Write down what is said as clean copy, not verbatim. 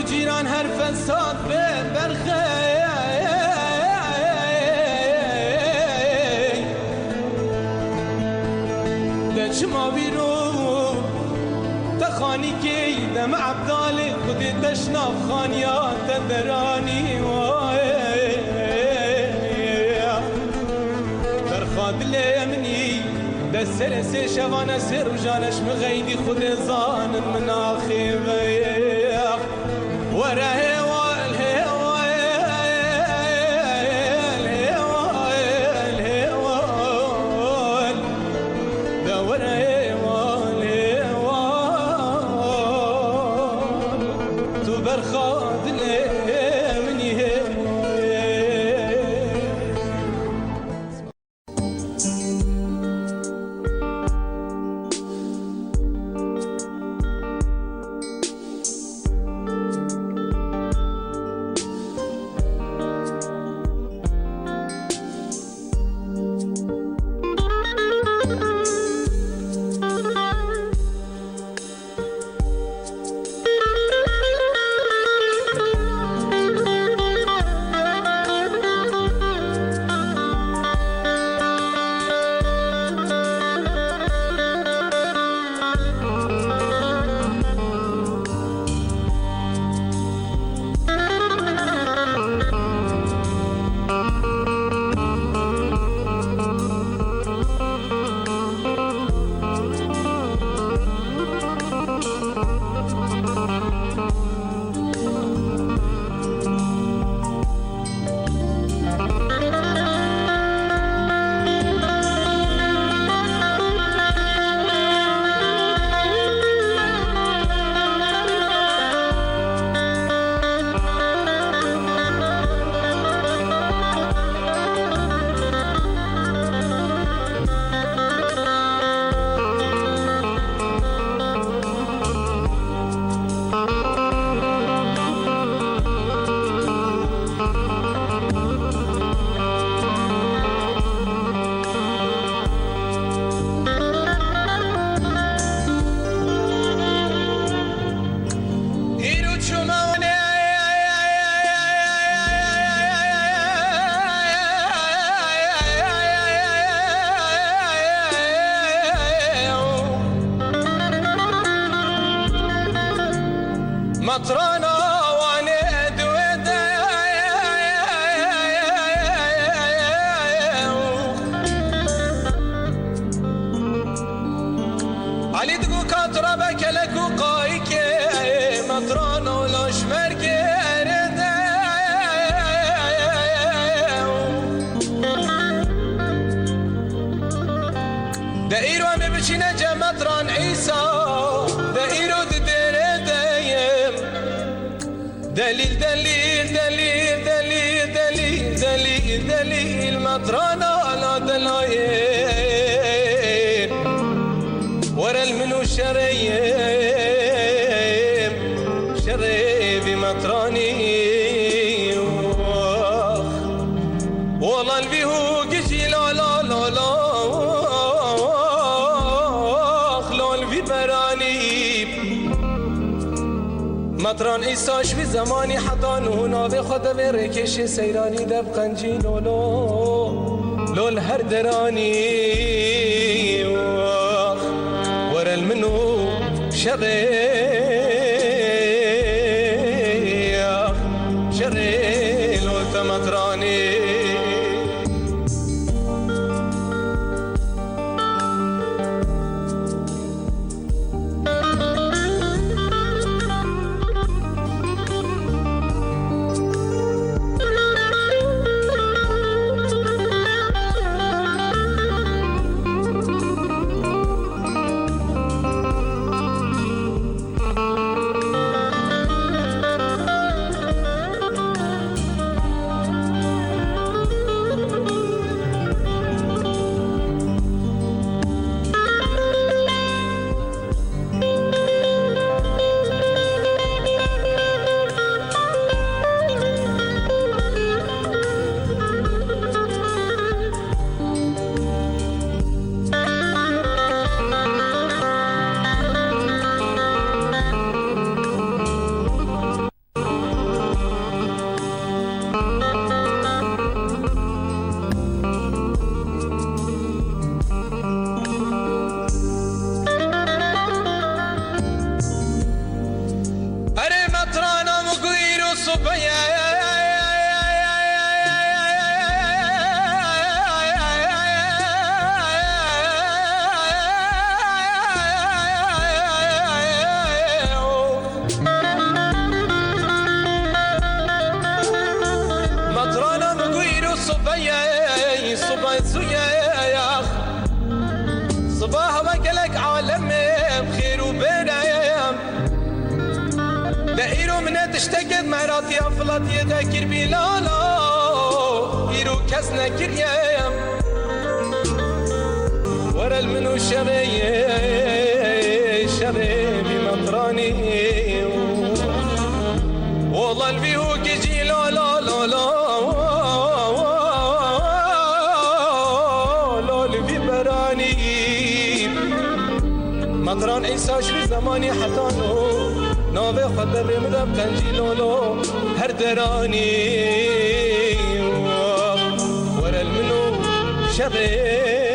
جیران هر فساد به برخه دچما بیرو تخانی کی دم عبدال خودی تشناف خانیات درانی برخاد لیمنی دسر سی شوانه سر و جانش مغیدی خود زان من آخی بیخ وره مطرانا وانا دودا علي دقو كاترا بكلك وقايك مطرانا ولا شمرك دايرو ام بشينا جمطران عيسى دايرو دليل دليل دليل دليل دليل دليل دليل مطرنا على دلايل ورا المنو شريم شريبي مطراني والله البيهو قشي لا لا لا لا خلو البي براني مطران ایساش بی زمانی حتی نونا به خود برکش سیرانی دب قنجی لول هر درانی ورا المنو شري لو تمطراني صبيا مطرانا مقويرو صبيا صبا سويا صباح وكلك عالم بخير وبنايم دايرو من تشتقد مراتي افلاتي ذاكر بلالا ايرو كسنا كريم ورا المنو شبي بمطراني والله الفيو كيجي لا لا لا لا مطران ایساش في زمانی حتی نوه خود در مدب قنجی لولو هر درانی ورا المنو شبه